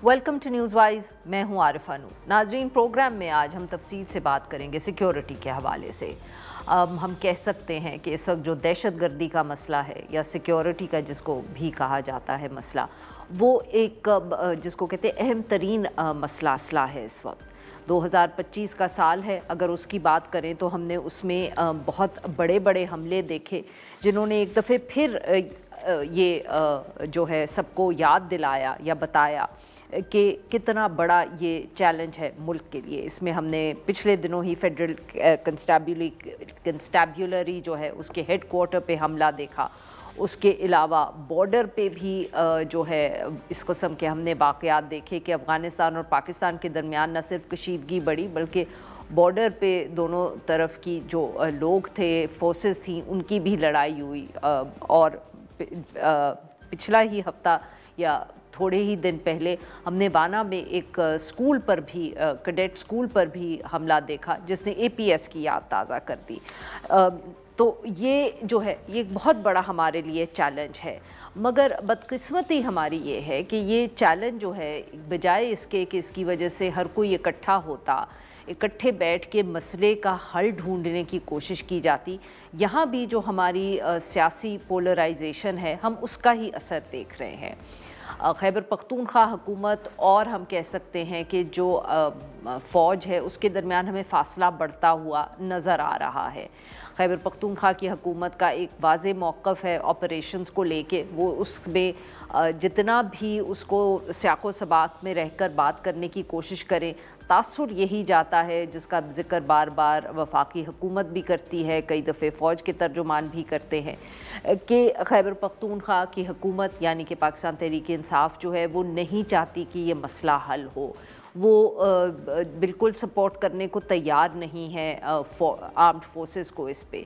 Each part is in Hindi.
Welcome to news wise. मैं हूं आरिफा नूर। नाजरीन, प्रोग्राम में आज हम तफसील से बात करेंगे सिक्योरिटी के हवाले से। हम कह सकते हैं कि इस वक्त जो दहशतगर्दी का मसला है या सिक्योरिटी का जिसको भी कहा जाता है मसला, वो एक जिसको कहते हैं अहम तरीन मसला है इस वक्त। 2025 का साल है, अगर उसकी बात करें तो हमने उसमें बहुत बड़े बड़े हमले देखे जिन्होंने एक दफ़े फिर ये जो है सबको याद दिलाया या बताया कि कितना बड़ा ये चैलेंज है मुल्क के लिए। इसमें हमने पिछले दिनों ही फेडरल कंस्टेबुलरी जो है उसके हेडक्वार्टर पे हमला देखा। उसके अलावा बॉर्डर पे भी जो है इस कस्म के हमने वाक़यात देखे कि अफ़गानिस्तान और पाकिस्तान के दरमियान न सिर्फ कशीदगी बढ़ी बल्कि बॉर्डर पे दोनों तरफ की जो लोग थे, फोर्सेस थी, उनकी भी लड़ाई हुई। और पिछला ही हफ्ता या थोड़े ही दिन पहले हमने वाना में एक स्कूल पर भी कैडेट स्कूल पर भी हमला देखा जिसने एपीएस की याद ताज़ा कर दी। तो ये जो है ये एक बहुत बड़ा हमारे लिए चैलेंज है, मगर बदकिस्मती हमारी ये है कि ये चैलेंज जो है बजाय इसके कि इसकी वजह से हर कोई इकट्ठा होता, इकट्ठे बैठ के मसले का हल ढूंढने की कोशिश की जाती, यहाँ भी जो हमारी सियासी पोलराइजेशन है हम उसका ही असर देख रहे हैं। खैबर पख्तूनख्वा हुकूमत और हम कह सकते हैं कि जो फ़ौज है उसके दरमियान हमें फ़ासला बढ़ता हुआ नज़र आ रहा है। खैबर पख्तूनख्वा की हुकूमत का एक वाज़े मौक़िफ़ है ऑपरेशंस को लेके, वो उसमें जितना भी उसको सियाक़ो सबाक़ में रहकर बात करने की कोशिश करें, तासुर यही जाता है जिसका ज़िक्र बार बार वफाकी हुकूमत भी करती है, कई दफ़े फ़ौज के तर्जुमान भी करते हैं कि खैबर पख्तूनख्वा की हुकूमत यानी कि पाकिस्तान तहरीक इंसाफ जो है वो नहीं चाहती कि ये मसला हल हो। वो बिल्कुल सपोर्ट करने को तैयार नहीं है आर्म्ड फोर्सेस को इस पे।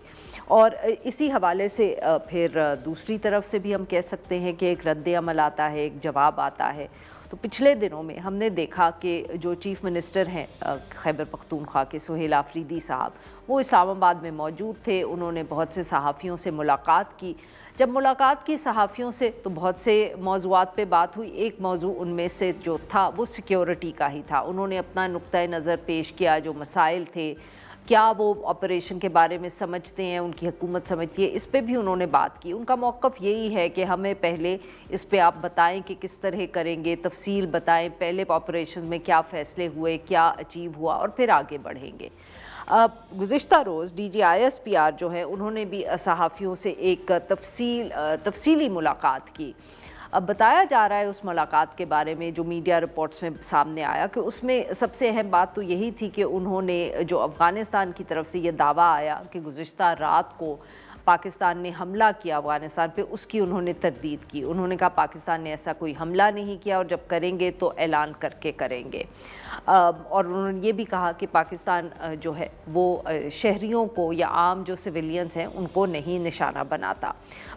और इसी हवाले से फिर दूसरी तरफ से भी हम कह सकते हैं कि एक रद्द अमल आता है, एक जवाब आता है। तो पिछले दिनों में हमने देखा कि जो चीफ़ मिनिस्टर हैं खैबर पख्तूनख्वा के सुहेल आफरीदी साहब, वो इस्लामाबाद में मौजूद थे। उन्होंने बहुत से सहाफ़ियों से मुलाकात की। जब मुलाकात की सहाफ़ियों से तो बहुत से मौज़ूआत पे बात हुई। एक मौजू उनमें से जो था वो सिक्योरिटी का ही था। उन्होंने अपना नुक्ता नज़र पेश किया, जो मसाइल थे, क्या वो ऑपरेशन के बारे में समझते हैं, उनकी हुकूमत समझती है, इस पे भी उन्होंने बात की। उनका मौक़िफ़ यही है कि हमें पहले इस पे आप बताएं कि किस तरह करेंगे, तफसील बताएं, पहले ऑपरेशन में क्या फ़ैसले हुए, क्या अचीव हुआ और फिर आगे बढ़ेंगे। गुज़िश्ता रोज़ DGISPR जो है उन्होंने भी सहाफ़ियों से एक तफसीली मुलाकात की। अब बताया जा रहा है उस मुलाकात के बारे में, जो मीडिया रिपोर्ट्स में सामने आया, कि उसमें सबसे अहम बात तो यही थी कि उन्होंने जो अफ़गानिस्तान की तरफ से ये दावा आया कि गुज़िश्ता रात को पाकिस्तान ने हमला किया अफ़गानिस्तान पे, उसकी उन्होंने तरदीद की। उन्होंने कहा पाकिस्तान ने ऐसा कोई हमला नहीं किया और जब करेंगे तो ऐलान करके करेंगे। और उन्होंने ये भी कहा कि पाकिस्तान जो है वो शहरियों को या आम जो सिविलियंस हैं उनको नहीं निशाना बनाता।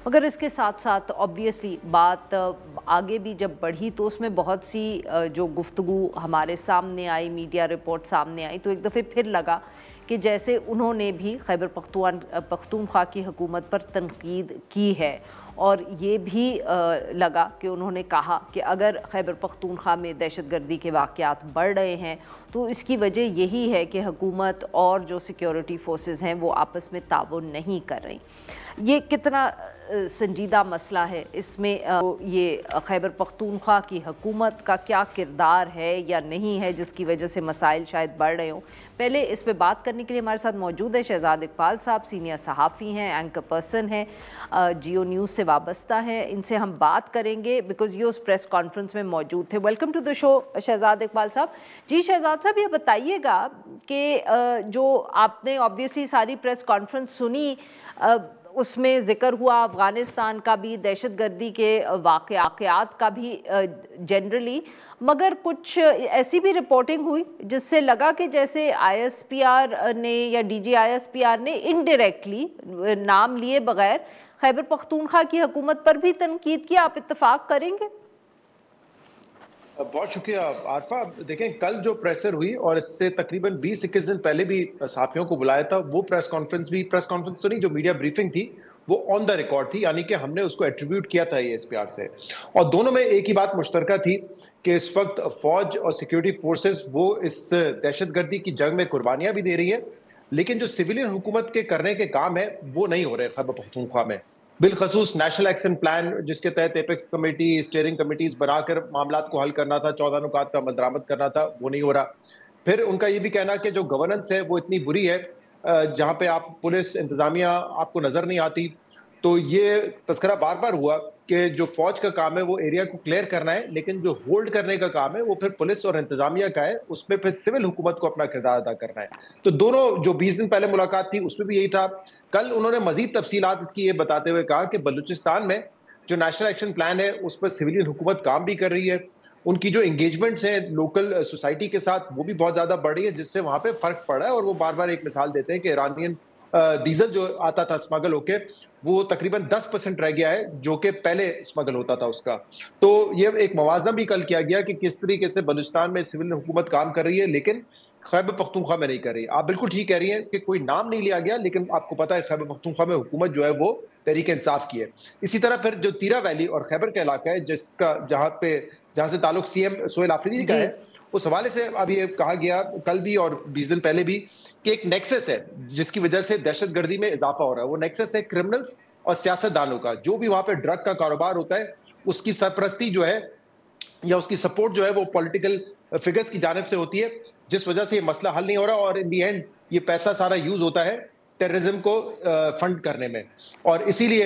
मगर इसके साथ साथ ऑब्वियसली बात आगे भी जब बढ़ी तो उसमें बहुत सी जो गुफ्तगू हमारे सामने आई, मीडिया रिपोर्ट सामने आई, तो एक दफ़े फिर लगा कि जैसे उन्होंने भी खैबर पख्तूनख्वा की हुकूमत पर तनकीद की है। और ये भी लगा कि उन्होंने कहा कि अगर खैबर पख्तूनख्वा में दहशतगर्दी के वाक़यात बढ़ रहे हैं तो इसकी वजह यही है कि हुकूमत और जो सिक्योरिटी फोर्सेस हैं वो आपस में ताउन नहीं कर रही। ये कितना संजीदा मसला है, इसमें ये खैबर पख्तूनख्वा की हुकूमत का क्या किरदार है या नहीं है जिसकी वजह से मसाइल शायद बढ़ रहे हों। पहले इस पे बात करने के लिए हमारे साथ मौजूद है शहजाद इकबाल साहब, सीनियर सहाफ़ी हैं, एंकर पर्सन हैं, जियो न्यूज़ से वाबस्ता हैं। इनसे हम बात करेंगे बिकॉज ये उस प्रेस कॉन्फ्रेंस में मौजूद थे। Welcome to the show Shahzad Iqbal sahab. जी शहजाद साहब, ये बताइएगा कि जो आपने ऑब्वियसली सारी प्रेस कॉन्फ्रेंस सुनी, उसमें ज़िक्र हुआ अफ़गानिस्तान का भी, दहशतगर्दी के वाक़यात का भी जनरली, मगर कुछ ऐसी भी रिपोर्टिंग हुई जिससे लगा कि जैसे ISPR ने या DGISPR ने इनडायरेक्टली नाम लिए बगैर खैबर पख्तूनख्वा की हुकूमत पर भी तनकीद किया। आप इत्तफाक करेंगे? बहुत शुक्रिया आरफा। देखें, कल जो प्रेसर हुई और इससे तकरीबन 20-21 दिन पहले भी सहाफियों को बुलाया था, वो प्रेस कॉन्फ्रेंस तो नहीं, जो मीडिया ब्रीफिंग थी वो ऑन द रिकॉर्ड थी, यानी कि हमने उसको एट्रीब्यूट किया था एएसपीआर से। और दोनों में एक ही बात मुश्तरका थी कि इस वक्त फौज और सिक्योरिटी फोर्सेस वो इस दहशतगर्दी की जंग में कुर्बानियां भी दे रही है, लेकिन जो सिविलियन हुकूमत के करने के काम है वो नहीं हो रहे खैबर पख्तूनख्वा में। बिलखसूस नेशनल एक्शन प्लान जिसके तहत एपेक्स कमेटी, स्टीयरिंग कमेटीज बनाकर मामला को हल करना था, 14 नुकात का अमल दरामद करना था, वो नहीं हो रहा। फिर उनका ये भी कहना कि जो गवर्नेंस है वो इतनी बुरी है, जहां पे आप पुलिस इंतजामिया आपको नजर नहीं आती। तो ये तस्करा बार बार हुआ कि जो फौज का काम है वो एरिया को क्लियर करना है, लेकिन जो होल्ड करने का काम है वो फिर पुलिस और इंतजामिया का है, उसमें फिर सिविल हुकूमत को अपना किरदार अदा करना है। तो दोनों जो 20 दिन पहले मुलाकात थी उसमें भी यही था। कल उन्होंने मजीद तफसीलात इसकी ये बताते हुए कहा कि बलूचिस्तान में जो नेशनल एक्शन प्लान है उस पर सिविलियन हुकूमत काम भी कर रही है, उनकी जो एंगेजमेंट्स हैं लोकल सोसाइटी के साथ वो भी बहुत ज्यादा बढ़ी है, जिससे वहां पे फर्क पड़ा है। और वो बार बार एक मिसाल देते हैं कि ईरानियन डीजल जो आता था स्मगल होके, वो तकरीबन 10% रह गया है जो कि पहले स्मगल होता था उसका। तो ये एक मवाजना भी कल किया गया कि किस तरीके से बलूचिस्तान में सिविल हुकूमत काम कर रही है, लेकिन खैबर पख्तूनख्वा में नहीं कर रही। आप बिल्कुल ठीक कह रही हैं कि कोई नाम नहीं लिया गया, लेकिन आपको पता है खैबर पख्तूनख्वा में हुकूमत जो है वो तहरीक इंसाफ की है। इसी तरह फिर जो तीरा वैली और खैबर का इलाका है जिसका जहां से ताल्लुक सीएम सोहेल आफरीदी का जी। है, उस हवाले से अब ये कहा गया कल भी और 20 दिन पहले भी कि एक नेक्सस है जिसकी वजह से दहशतगर्दी में इजाफा हो रहा है। वो नेक्सस है क्रिमिनल्स और सियासतदानों का। जो भी वहां पे ड्रग का कारोबार होता है उसकी सरपरस्ती जो है या उसकी सपोर्ट जो है वो पॉलिटिकल फिगर्स की जानिब से होती है, जिस वजह से ये मसला हल नहीं हो रहा। और इन दी एंड ये पैसा सारा यूज होता है टेररिज्म को फंड करने में, और इसीलिए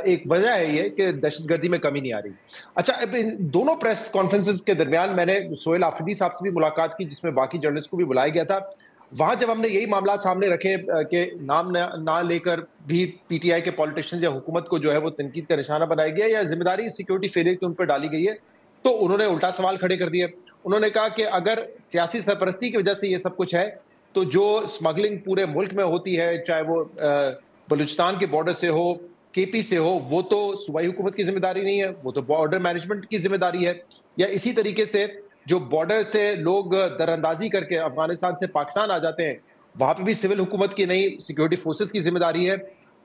एक वजह है ये कि दहशतगर्दी में कमी नहीं आ रही। अच्छा, अब इन दोनों प्रेस कॉन्फ्रेंसेस के दरमियान मैंने सोहेल आफरीदी साहब से भी मुलाकात की, जिसमें बाकी जर्नलिस्ट को भी बुलाया गया था। वहां जब हमने यही मामला सामने रखे कि नाम ना लेकर भी पीटीआई के पॉलिटिशियंस या हुकूमत को जो है वो तनकीद का निशाना बनाया गया या जिम्मेदारी सिक्योरिटी फेलियर की उन पर डाली गई है, तो उन्होंने उल्टा सवाल खड़े कर दिए। उन्होंने कहा कि अगर सियासी सरपरस्ती की वजह से ये सब कुछ है, तो जो स्मगलिंग पूरे मुल्क में होती है, चाहे वो बलूचिस्तान के बॉर्डर से हो, केपी से हो, वो तो सूबाई हुकूमत की जिम्मेदारी नहीं है, वो तो बॉर्डर मैनेजमेंट की जिम्मेदारी है। या इसी तरीके से जो बॉर्डर से लोग दरअंदाजी करके अफगानिस्तान से पाकिस्तान आ जाते हैं, वहां पे भी सिविल हुकूमत की नहीं, सिक्योरिटी फोर्सेस की जिम्मेदारी है।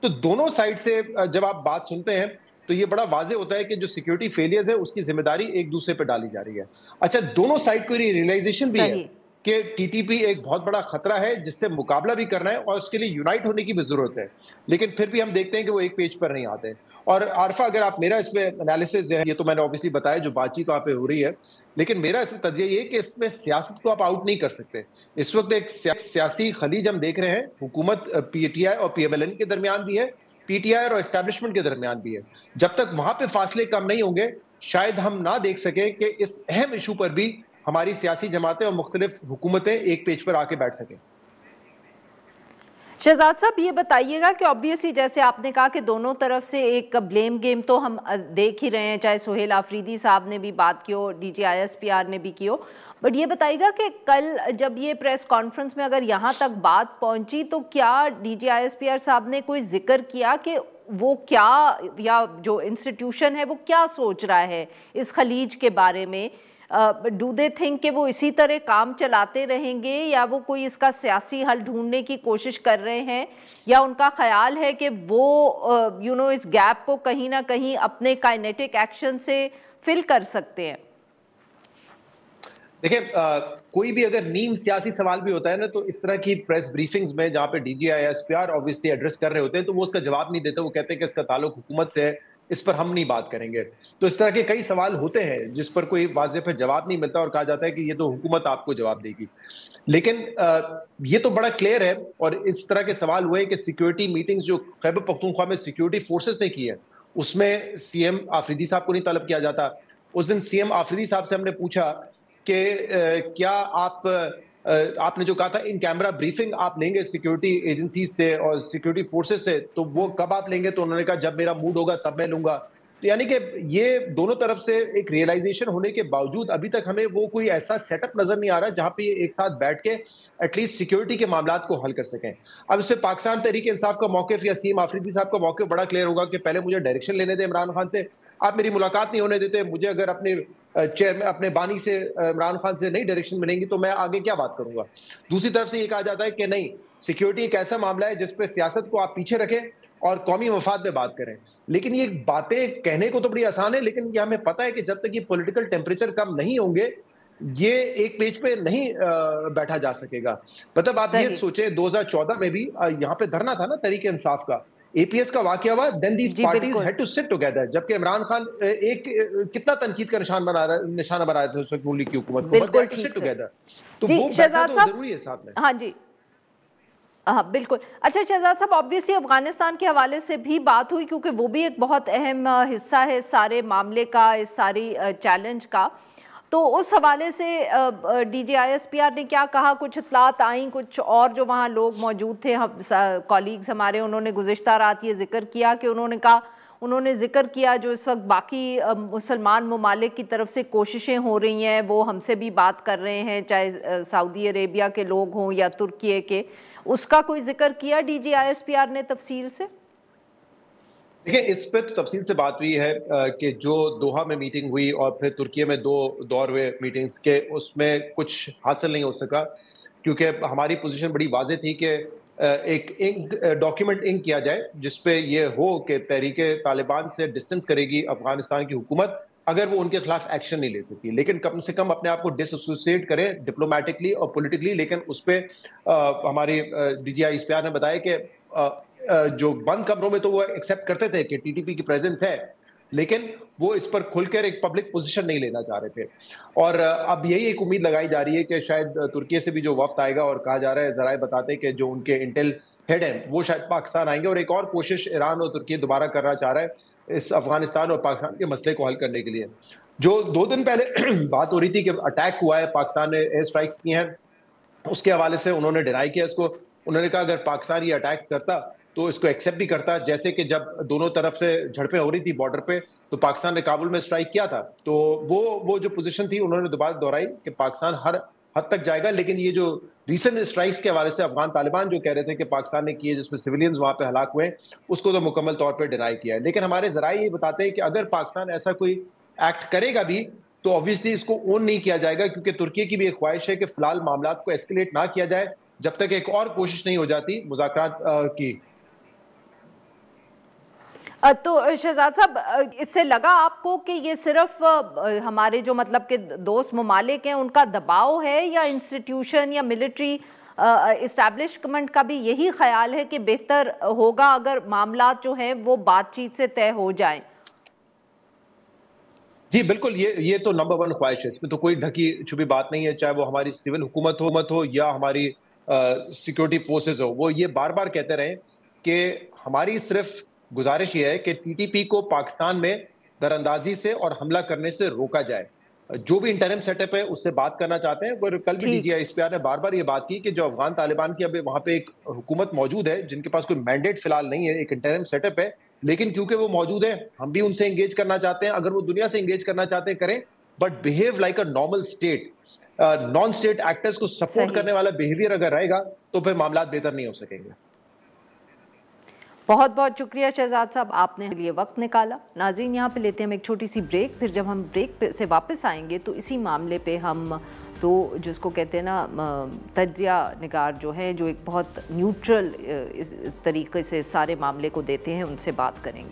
तो दोनों साइड से जब आप बात सुनते हैं तो ये बड़ा वाजे होता है कि जो सिक्योरिटी फेलियर्स है उसकी जिम्मेदारी एक दूसरे पर डाली जा रही है। अच्छा, दोनों साइड को ये रियलाइजेशन भी है सही। कि टीटीपी एक बहुत बड़ा खतरा है जिससे मुकाबला भी करना है और उसके लिए यूनाइट होने की भी जरूरत है, लेकिन फिर भी हम देखते हैं कि वो एक पेज पर नहीं आते। और आरफा, अगर आप मेरा इसमें एनालिसिस है, ये तो मैंने ऑब्वियसली बताया जो बातचीत वहां पे हो रही है, लेकिन मेरा इसमें तज्जिया ये कि इसमें सियासत को आप आउट नहीं कर सकते। इस वक्त एक सियासी खलीज हम देख रहे हैं, हुकूमत पीटीआई और पीएमएलएन के दरमियान भी है, पीटीआई और एस्टैब्लिशमेंट के दरमियान भी है। जब तक वहां पे फासले कम नहीं होंगे, शायद हम ना देख सके कि इस अहम इशू पर भी हमारी सियासी जमातें और मुख्तलिफ हुकूमतें एक पेज पर आके बैठ सकें। शहजाद साहब, ये बताइएगा कि ऑब्वियसली जैसे आपने कहा कि दोनों तरफ से एक ब्लेम गेम तो हम देख ही रहे हैं, चाहे सोहेल आफरीदी साहब ने भी बात की हो, डीजीआईएसपीआर ने भी की हो, बट ये बताइएगा कि कल जब ये प्रेस कॉन्फ्रेंस में अगर यहाँ तक बात पहुँची तो क्या डीजीआईएसपीआर साहब ने कोई जिक्र किया कि वो क्या, या जो इंस्टीट्यूशन है वो क्या सोच रहा है इस खलीज के बारे में? डू दे थिंक कि वो इसी तरह काम चलाते रहेंगे या वो कोई इसका सियासी हल ढूंढने की कोशिश कर रहे हैं, या उनका ख्याल है कि वो इस गैप को कहीं ना कहीं अपने काइनेटिक एक्शन से फिल कर सकते हैं? देखिए, कोई भी अगर नीम सियासी सवाल भी होता है ना, तो इस तरह की प्रेस ब्रीफिंग्स में जहां पे डीजीआईएसपीआर ऑब्वियसली एड्रेस कर रहे होते हैं तो वो उसका जवाब नहीं देते। वो कहते हैं कि इसका ताल्लुक हुकूमत से है, इस पर हम नहीं बात करेंगे। तो इस तरह के कई सवाल होते हैं जिस पर कोई वाज़ेह पे जवाब नहीं मिलता और कहा जाता है कि ये तो हुकूमत आपको जवाब देगी। लेकिन ये तो बड़ा क्लियर है, और इस तरह के सवाल हुए कि सिक्योरिटी मीटिंग्स जो खैबर पख्तूनख्वा में सिक्योरिटी फोर्सेस ने की है उसमें सीएम आफरीदी साहब को नहीं तलब किया जाता। उस दिन सीएम आफरीदी साहब से हमने पूछा कि क्या आपने जो कहा था इन कैमरा ब्रीफिंग आप लेंगे सिक्योरिटी एजेंसी से और सिक्योरिटी फोर्सेस से, तो वो कब आप लेंगे? तो उन्होंने कहा जब मेरा मूड होगा तब मैं लूंगा। तो यानी कि ये दोनों तरफ से एक रियलाइजेशन होने के बावजूद अभी तक हमें वो कोई ऐसा सेटअप नजर नहीं आ रहा जहां पे ये एक साथ बैठ के एटलीस्ट सिक्योरिटी के मामला को हल कर सकें। अब इससे पाकिस्तान तहरीक इंसाफ का मौक़िफ़ या सीएम आफरीदी साहब का मौक़िफ़ बड़ा क्लियर होगा कि पहले मुझे डायरेक्शन लेने दें इमरान खान से। आप मेरी मुलाकात नहीं होने देते, मुझे अगर अपने चेयर में अपने बानी से इमरान खान से नहीं डायरेक्शन मिलेंगी तो मैं आगे क्या बात करूंगा। दूसरी तरफ से ये कहा जाता है कि नहीं, सिक्योरिटी एक ऐसा मामला है जिस पे सियासत को आप पीछे रखें और कौमी मफाद में बात करें। लेकिन ये बातें कहने को तो बड़ी आसान है, लेकिन ये हमें पता है कि जब तक ये पॉलिटिकल टेम्परेचर कम नहीं होंगे, ये एक पेज पे नहीं बैठा जा सकेगा। मतलब आप ये सही। सोचें 2014 में भी यहाँ पे धरना था ना तहरीक इंसाफ का, एपीएस का वाकया हुआ, देन दीज जी पार्टीज बिल्कुल। हैड टू सिट टुगेदर, जबकि इमरान खान कितना तनकीद का निशाना बना रहे थे उस वक्त मुल्क की हुकूमत को, बट दे बिल्कुल हैड टू ठीक सिट से। टुगेदर। तो जी वो बैठना शहजाद तो साहब। जरूरी है साथ में। हाँ जी। हाँ बिल्कुल। अच्छा शहजाद साहब, ऑब्वियसली अफगानिस्तान के हवाले से भी बात हुई क्योंकि वो भी एक बहुत अहम हिस्सा है इस सारे मामले का, इस सारी चैलेंज का। तो उस हवाले से डीजीआईएसपीआर ने क्या कहा? कुछ इत्तलात आई, कुछ और जो वहाँ लोग मौजूद थे, हम कॉलीग्स हमारे, उन्होंने गुज़िश्ता रात ये जिक्र किया कि उन्होंने जिक्र किया जो इस वक्त बाकी मुसलमान ममालिक की तरफ से कोशिशें हो रही हैं, वो हमसे भी बात कर रहे हैं, चाहे सऊदी अरेबिया के लोग हों या तुर्की के, उसका कोई जिक्र किया डीजीआईएसपीआर ने तफसील से? देखिए, इस पे तो तफसील से बात हुई है कि जो दोहा में मीटिंग हुई और फिर तुर्की में 2 दौर हुए मीटिंग्स के, उसमें कुछ हासिल नहीं हो सका, क्योंकि हमारी पोजीशन बड़ी वाज़ेह थी कि एक डॉक्यूमेंट इंक किया जाए जिसपे ये हो कि तहरीके तालिबान से डिस्टेंस करेगी अफगानिस्तान की हुकूमत अगर वो उनके खिलाफ एक्शन नहीं ले सकती, लेकिन कम से कम अपने आप को डिसएसोसिएट करें डिप्लोमेटिकली और पॉलिटिकली। लेकिन उस पे हमारी डीजीआईएसपीआर ने बताया कि जो बंद कमरों में तो वो एक्सेप्ट करते थे कि टीटीपी की प्रेजेंस है, लेकिन वो इस पर खुलकर एक पब्लिक पोजीशन नहीं लेना चाह रहे थे। और अब यही एक उम्मीद लगाई जा रही है कि शायद तुर्की से भी जो वफ्द आएगा, और कहा जा रहा है, ज़राए बताते हैं कि जो उनके इंटेल हेड हैं वो शायद पाकिस्तान आएंगे, और एक और कोशिश ईरान और तुर्की दोबारा करना चाह रहा है इस अफगानिस्तान और पाकिस्तान के मसले को हल करने के लिए। जो 2 दिन पहले बात हो रही थी कि अटैक हुआ है, पाकिस्तान ने एयर स्ट्राइक्स की हैं, उसके हवाले से उन्होंने डिनाई किया इसको। उन्होंने कहा अगर पाकिस्तान ये अटैक करता तो इसको एक्सेप्ट भी करता, जैसे कि जब दोनों तरफ से झड़पें हो रही थी बॉर्डर पे, तो पाकिस्तान ने काबुल में स्ट्राइक किया था। तो वो जो पोजीशन थी उन्होंने दोबारा दोहराई कि पाकिस्तान हर हद तक जाएगा, लेकिन ये जो रिसेंट स्ट्राइक्स के हवाले से अफगान तालिबान जो कह रहे थे कि पाकिस्तान ने किए जिसमें सिविलियंस वहां पे हलाक हुए, उसको तो मुकम्मल तौर पर डिनाई किया है। लेकिन हमारे जराए ये बताते हैं कि अगर पाकिस्तान ऐसा कोई एक्ट करेगा भी तो ऑब्वियसली इसको ओन नहीं किया जाएगा, क्योंकि तुर्की की भी एक ख्वाहिश है कि फिलहाल मामला को एस्केलेट ना किया जाए जब तक एक और कोशिश नहीं हो जाती मुज़ाकरात की। तो शहजाद साहब, इससे लगा आपको कि ये सिर्फ हमारे जो मतलब के दोस्त ममालिक हैं उनका दबाव है, या इंस्टीट्यूशन या मिलिट्री इस्टेब्लिशमेंट का भी यही ख्याल है कि बेहतर होगा अगर मामला जो है वो बातचीत से तय हो जाए? जी बिल्कुल, ये तो नंबर 1 ख्वाहिश है, इसमें तो कोई ढकी छुपी बात नहीं है, चाहे वो हमारी सिविल हुकूमत हो या हमारी सिक्योरिटी फोर्सेस हो। वो ये बार बार कहते रहे कि हमारी सिर्फ गुजारिश ये है कि टीटीपी को पाकिस्तान में दरअंदाजी से और हमला करने से रोका जाए। जो भी इंटरिम सेटअप है उससे बात करना चाहते हैं। और कल भी ठीक। डीजीआईएसपीआर ने बार बार ये बात की कि जो अफगान तालिबान की अब वहां पे एक हुकूमत मौजूद है जिनके पास कोई मैंडेट फिलहाल नहीं है, एक इंटरिम सेटअप है, लेकिन क्योंकि वो मौजूद है हम भी उनसे एंगेज करना चाहते हैं। अगर वो दुनिया से एंगेज करना चाहते हैं करें, but behave like a normal state. Non state actors को सपोर्ट करने वाला बिहेवियर अगर रहेगा तो फिर मामला बेहतर नहीं हो सकेंगे। बहुत बहुत शुक्रिया शहजाद साहब, आपने लिए वक्त निकाला। नाज़रीन, यहाँ पे लेते हैं हम एक छोटी सी ब्रेक, फिर जब हम ब्रेक से वापस आएंगे तो इसी मामले पे हम तो जिसको कहते हैं ना तज्जिया निगार जो है, जो एक बहुत न्यूट्रल इस तरीके से सारे मामले को देते हैं, उनसे बात करेंगे।